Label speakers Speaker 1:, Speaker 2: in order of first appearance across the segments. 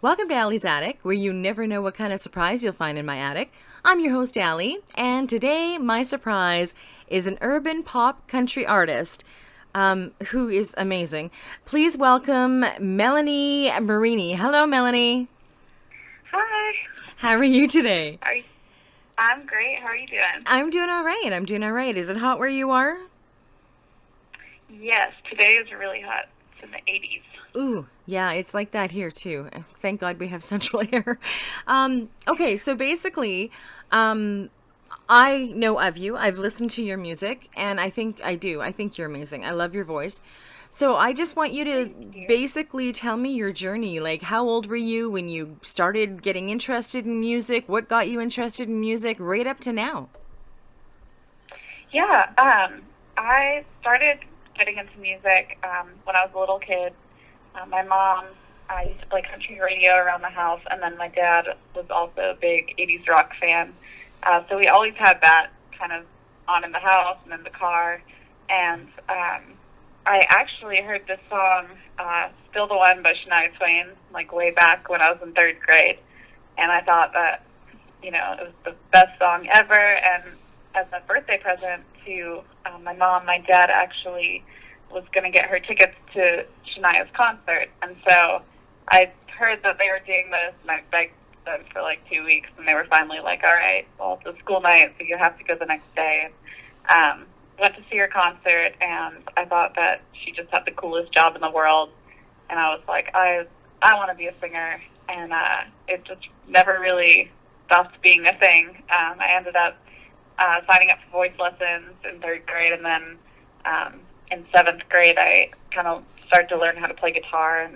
Speaker 1: Welcome to Allie's Attic, where you never know what kind of surprise you'll find in my attic. I'm your host, Allie, and today my surprise is an urban pop country artist who is amazing. Please welcome Melanie Meriney. Hello, Melanie.
Speaker 2: Hi.
Speaker 1: How are you today?
Speaker 2: I'm great. How are you doing?
Speaker 1: I'm doing all right. Is it hot where you are?
Speaker 2: Yes, today is really hot. It's in the 80s.
Speaker 1: Ooh, yeah, it's like that here too. Thank God we have central air. Okay, so basically, I know of you. I've listened to your music, and I think I do. I think you're amazing. I love your voice. So I just want you to
Speaker 2: Thank you.
Speaker 1: basically tell me your journey. Like, how old were you when you started getting interested in music? What got you interested in music right up to now?
Speaker 2: Yeah, I started getting into music when I was a little kid. My mom used to play country radio around the house, and then my dad was also a big 80s rock fan. So we always had that kind of on in the house and in the car. And I actually heard this song, Still the One by Shania Twain, like way back when I was in third grade. And I thought that, it was the best song ever. And as a birthday present to my mom, my dad actually was going to get her tickets to Shania's concert. And so I heard that they were doing this, and I begged them for like 2 weeks, and they were finally like, all right, well, it's a school night, so you have to go the next day. Went to see her concert, and I thought that she just had the coolest job in the world. And I was like, I want to be a singer. And it just never really stopped being a thing. I ended up signing up for voice lessons in third grade, and then in seventh grade, I kind of started to learn how to play guitar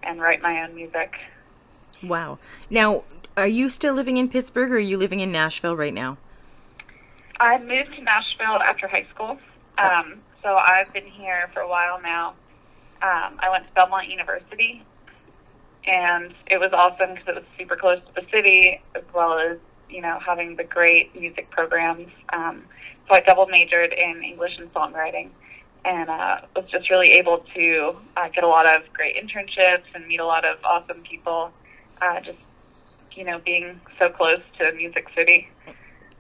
Speaker 2: and write my own music.
Speaker 1: Wow. Now, are you still living in Pittsburgh or are you living in Nashville right now?
Speaker 2: I moved to Nashville after high school, so I've been here for a while now. I went to Belmont University, and it was awesome because it was super close to the city, as well as, having the great music programs. So I double majored in English and songwriting, and was just really able to get a lot of great internships and meet a lot of awesome people, just, being so close to Music City.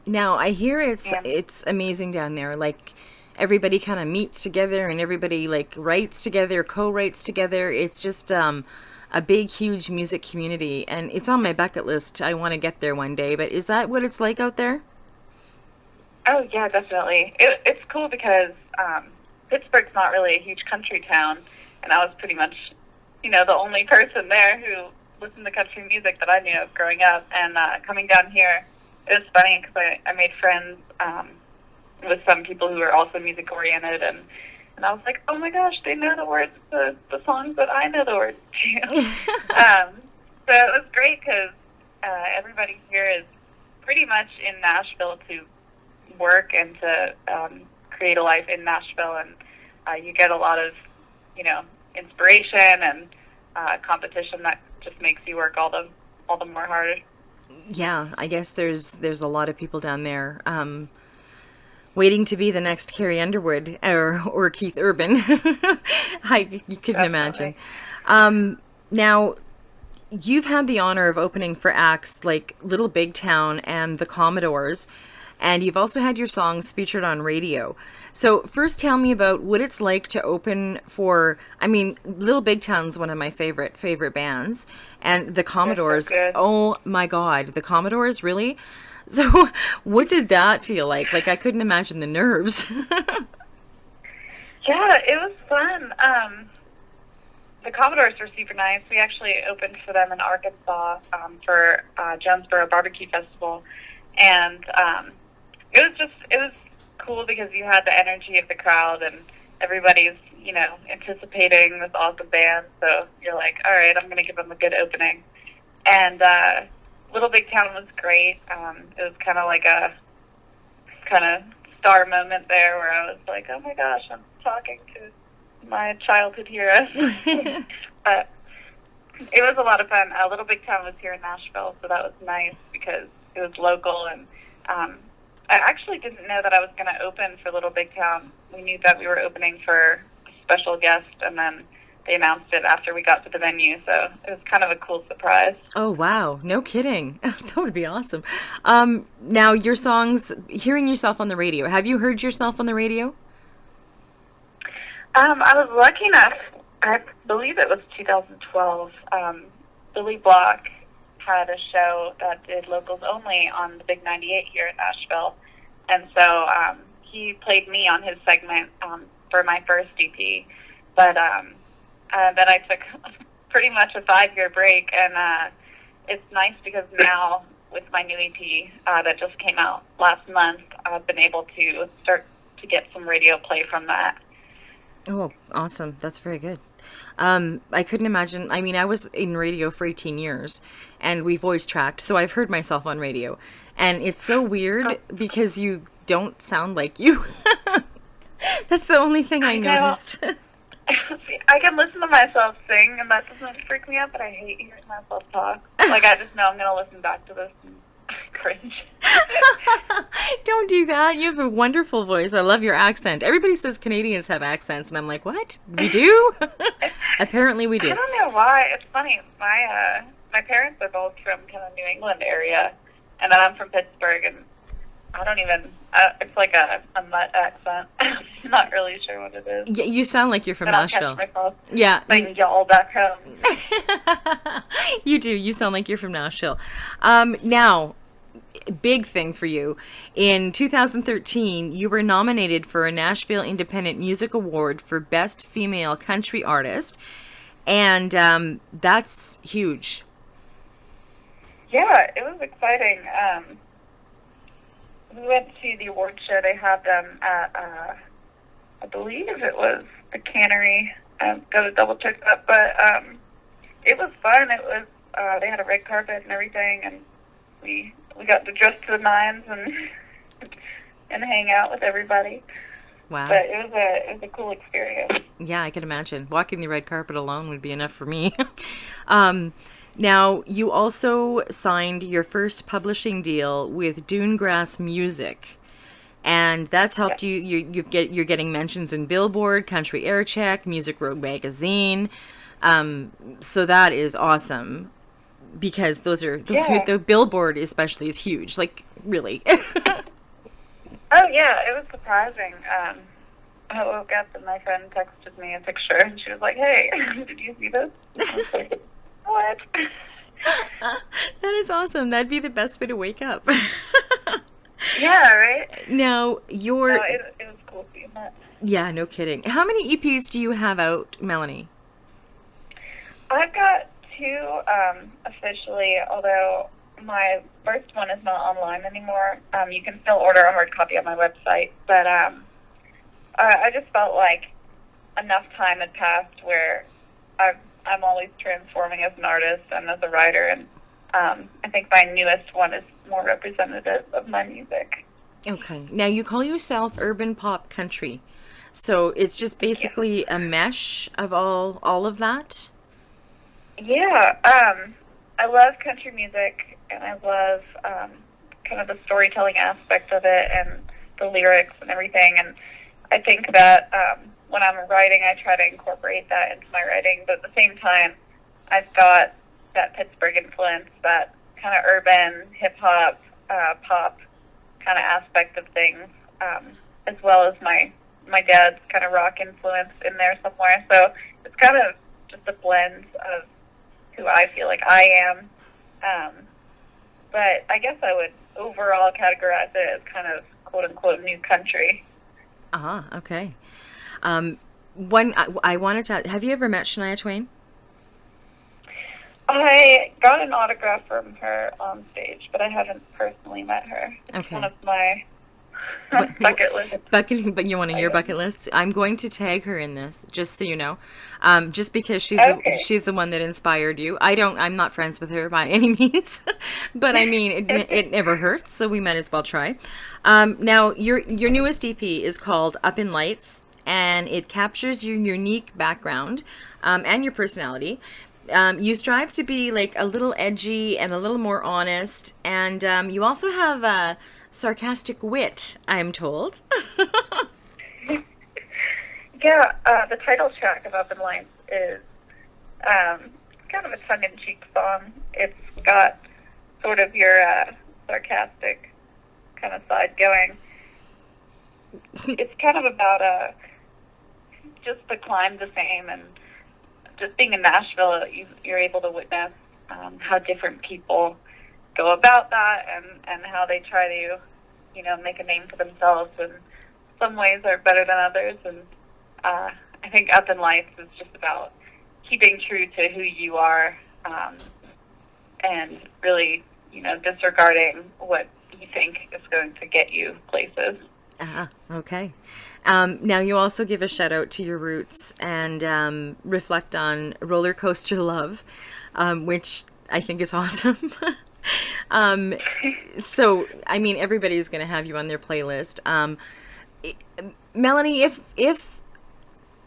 Speaker 1: Now, I hear it's
Speaker 2: And
Speaker 1: it's amazing down there. Like everybody kind of meets together and everybody like writes together, co-writes together. It's just a big, huge music community, and it's on my bucket list. I want to get there one day. But is that what it's like out there?
Speaker 2: oh yeah, definitely. It's cool because Pittsburgh's not really a huge country town, and I was pretty much, the only person there who listened to country music that I knew of growing up. And coming down here, it was funny because I made friends with some people who were also music oriented, and I was like, oh my gosh, they know the words to the songs that I know the words to. So it was great because everybody here is pretty much in Nashville to work and to create a life in Nashville, and you get a lot of, inspiration and competition that just makes you work all the more harder.
Speaker 1: Yeah, I guess there's a lot of people down there waiting to be the next Carrie Underwood or Keith Urban. You couldn't imagine.
Speaker 2: Definitely.
Speaker 1: Now, you've had the honor of opening for acts like Little Big Town and the Commodores, and you've also had your songs featured on radio. So first tell me about what it's like to open for, I mean, Little Big Town's one of my favorite bands, and the
Speaker 2: They're so
Speaker 1: Commodores,
Speaker 2: good.
Speaker 1: oh my God, the Commodores, really? So what did that feel like? Like I couldn't imagine the nerves.
Speaker 2: Yeah, it was fun. The Commodores were super nice. We actually opened for them in Arkansas for Jonesboro Barbecue Festival, and it was cool because you had the energy of the crowd, and everybody's anticipating this awesome band. So you're like, all right, I'm gonna give them a good opening. And Little Big Town was great. It was kind of like a kind of star moment there where I was like, oh my gosh, I'm talking to my childhood heroes. But it was a lot of fun. Little Big Town was here in Nashville, so that was nice because it was local. And I actually didn't know that I was going to open for Little Big Town. We knew that we were opening for a special guest, and then they announced it after we got to the venue, so it was kind of a cool surprise.
Speaker 1: Oh, wow. No kidding. That would be awesome. Now, your songs, hearing yourself on the radio, have you heard yourself on the radio?
Speaker 2: I was lucky enough, I believe it was 2012, Billy Block had a show that did locals only on the Big 98 here in Nashville. And so he played me on his segment for my first EP. But then I took pretty much a 5-year break. And it's nice because now with my new EP that just came out last month, I've been able to start to get some radio play from that.
Speaker 1: Oh, awesome. That's very good. I couldn't imagine. I mean, I was in radio for 18 years and we voice tracked, so I've heard myself on radio. And it's so weird because you don't sound like you. That's the only thing I noticed.
Speaker 2: I can listen to myself sing and that doesn't freak me out, but I hate hearing myself talk. Like, I just know I'm going to listen back to this and cringe.
Speaker 1: Don't do that. You have a wonderful voice. I love your accent. Everybody says Canadians have accents, and I'm like, what? We do? Apparently we do.
Speaker 2: I don't know why. It's funny. My parents are both from kind of New England area, and then I'm from Pittsburgh, and I don't even, it's like a mutt accent. I'm not really sure what it is.
Speaker 1: Yeah, you sound like you're from Nashville.
Speaker 2: Yeah. Like y'all back home.
Speaker 1: You do. You sound like you're from Nashville. Now, big thing for you. In 2013, you were nominated for a Nashville Independent Music Award for Best Female Country Artist. And that's huge.
Speaker 2: Yeah, it was exciting. We went to the award show. They had them at, I believe it was the Cannery. Got to double check that. But it was fun. It was, they had a red carpet and everything, and we got to dress to the nines and hang out with everybody.
Speaker 1: Wow.
Speaker 2: But it was a cool experience.
Speaker 1: Yeah, I can imagine. Walking the red carpet alone would be enough for me. Now, you also signed your first publishing deal with Dunegrass Music, and that's helped you. You're getting mentions in Billboard, Country Air Check, Music Road Magazine. So that is awesome because the Billboard especially is huge. Like, really.
Speaker 2: Oh yeah, it was surprising. I woke up and my friend texted me a picture, and she was like, "Hey, did you see this?" I was like, "What?"
Speaker 1: That is awesome. That'd be the best way to wake up.
Speaker 2: Yeah, right?
Speaker 1: Now,
Speaker 2: it was cool seeing that.
Speaker 1: Yeah, no kidding. How many EPs do you have out, Melanie?
Speaker 2: I've got 2 officially, although my first one is not online anymore. You can still order a hard copy on my website, but I just felt like enough time had passed where I'm always transforming as an artist and as a writer, and I think my newest one is more representative of my music.
Speaker 1: Okay. Now, you call yourself urban pop country, so it's just basically a mesh of all of that?
Speaker 2: Yeah. I love country music, and I love kind of the storytelling aspect of it and the lyrics and everything, and I think that when I'm writing, I try to incorporate that into my writing, but at the same time, I've got that Pittsburgh influence, that kind of urban, hip-hop, pop kind of aspect of things, as well as my dad's kind of rock influence in there somewhere. So it's kind of just a blend of who I feel like I am. But I guess I would overall categorize it as kind of quote-unquote new country.
Speaker 1: Okay. One, I wanted to ask, have you ever met Shania Twain?
Speaker 2: I got an autograph from her on stage, but I haven't personally met her. It's one of my bucket list.
Speaker 1: But you want to hear bucket list? I'm going to tag her in this, just so you know, just because she's the one that inspired you. I'm not friends with her by any means, but I mean it never hurts, so we might as well try. Now your newest EP is called Up in Lights, and it captures your unique background and your personality. You strive to be like a little edgy and a little more honest, and you also have sarcastic wit, I'm told.
Speaker 2: Yeah, the title track of Up in Lights is kind of a tongue-in-cheek song. It's got sort of your sarcastic kind of side going. It's kind of about just the climb to fame, and just being in Nashville, you're able to witness how different people go about that, and how they try to, make a name for themselves. And some ways are better than others, and I think Up in Lights is just about keeping true to who you are, and really, disregarding what you think is going to get you places.
Speaker 1: Okay. Now you also give a shout out to your roots and reflect on Roller Coaster Love, which I think is awesome. So, I mean, everybody's going to have you on their playlist. Melanie, if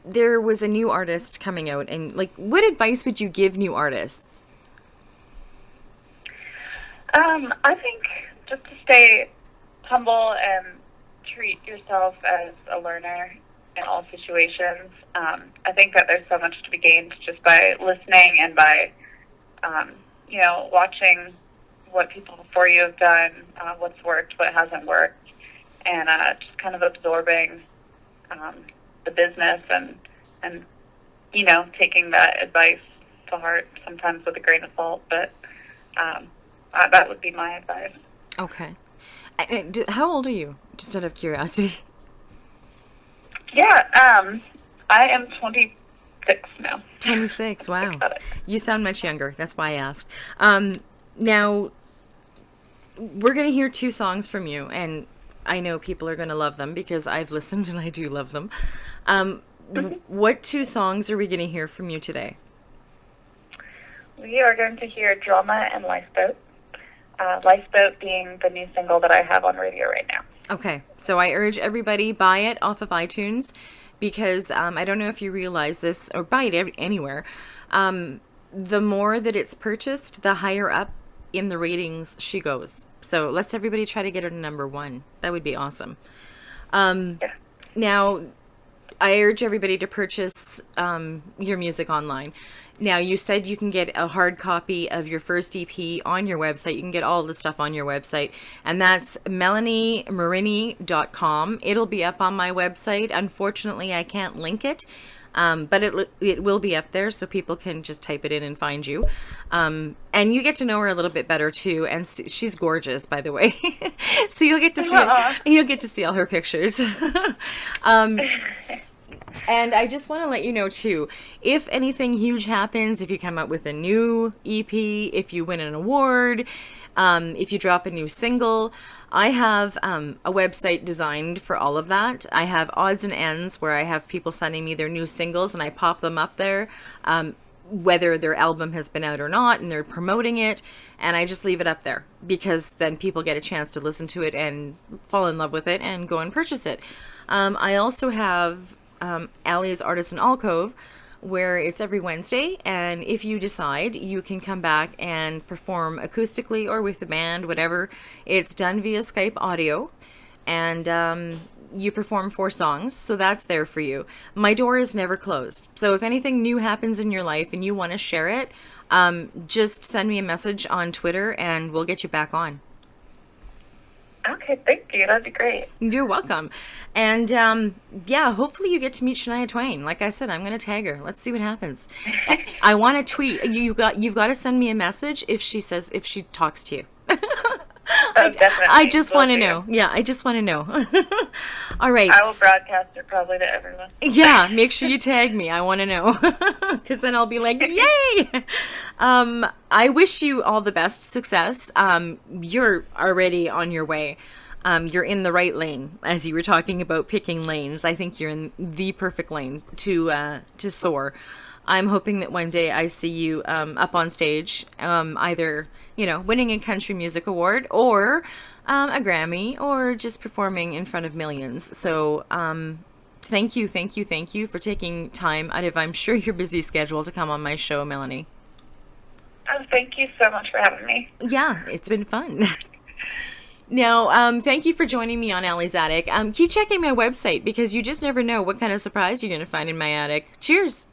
Speaker 1: there was a new artist coming out, and what advice would you give new artists?
Speaker 2: I think just to stay humble and treat yourself as a learner in all situations. I think that there's so much to be gained just by listening and by, watching what people before you have done, what's worked, what hasn't worked, and just kind of absorbing the business and taking that advice to heart, sometimes with a grain of salt, but that would be my advice.
Speaker 1: Okay. How old are you? Just out of curiosity.
Speaker 2: Yeah, I am 26 now.
Speaker 1: 26, wow. You sound much younger. That's why I asked. Now, we're going to hear 2 songs from you, and I know people are going to love them because I've listened and I do love them. What 2 songs are we going to hear from you today?
Speaker 2: We are going to hear Drama and Lifeboat. Lifeboat being the new single that I have on radio right now.
Speaker 1: Okay, so I urge everybody, buy it off of iTunes, because I don't know if you realize this, or buy it anywhere. The more that it's purchased, the higher up in the ratings she goes. So let's everybody try to get her to number 1. That would be awesome.
Speaker 2: Yeah.
Speaker 1: Now, I urge everybody to purchase your music online. Now, you said you can get a hard copy of your first EP on your website. You can get all the stuff on your website, and that's melanieMeriney.com. It'll be up on my website. Unfortunately, I can't link it, but it will be up there, so people can just type it in and find you. And you get to know her a little bit better too. And she's gorgeous, by the way. So you'll get to see all her pictures. And I just want to let you know, too, if anything huge happens, if you come up with a new EP, if you win an award, if you drop a new single, I have a website designed for all of that. I have odds and ends where I have people sending me their new singles, and I pop them up there, whether their album has been out or not, and they're promoting it, and I just leave it up there because then people get a chance to listen to it and fall in love with it and go and purchase it. I also have Allie's Artisan Alcove, where it's every Wednesday, and if you decide, you can come back and perform acoustically or with the band, whatever. It's done via Skype audio, and you perform 4 songs, so that's there for you. My door is never closed, so if anything new happens in your life and you want to share it, just send me a message on Twitter and we'll get you back on.
Speaker 2: Okay, thank you. That'd be great.
Speaker 1: You're welcome. And yeah, hopefully you get to meet Shania Twain. Like I said, I'm going to tag her. Let's see what happens. I want to tweet. You've got to send me a message if she talks to you.
Speaker 2: Definitely.
Speaker 1: I just want to know. Yeah, I just want to know. All right.
Speaker 2: I will broadcast it probably to everyone.
Speaker 1: Yeah, make sure you tag me. I want to know. Because then I'll be like, yay! I wish you all the best success. You're already on your way. You're in the right lane. As you were talking about picking lanes, I think you're in the perfect lane to soar. I'm hoping that one day I see you up on stage, either, winning a country music award or a Grammy or just performing in front of millions. So thank you for taking time out of, I'm sure, your busy schedule to come on my show, Melanie.
Speaker 2: Oh, thank you so much for having me.
Speaker 1: Yeah, it's been fun. Now, thank you for joining me on Allie's Attic. Keep checking my website because you just never know what kind of surprise you're going to find in my attic. Cheers.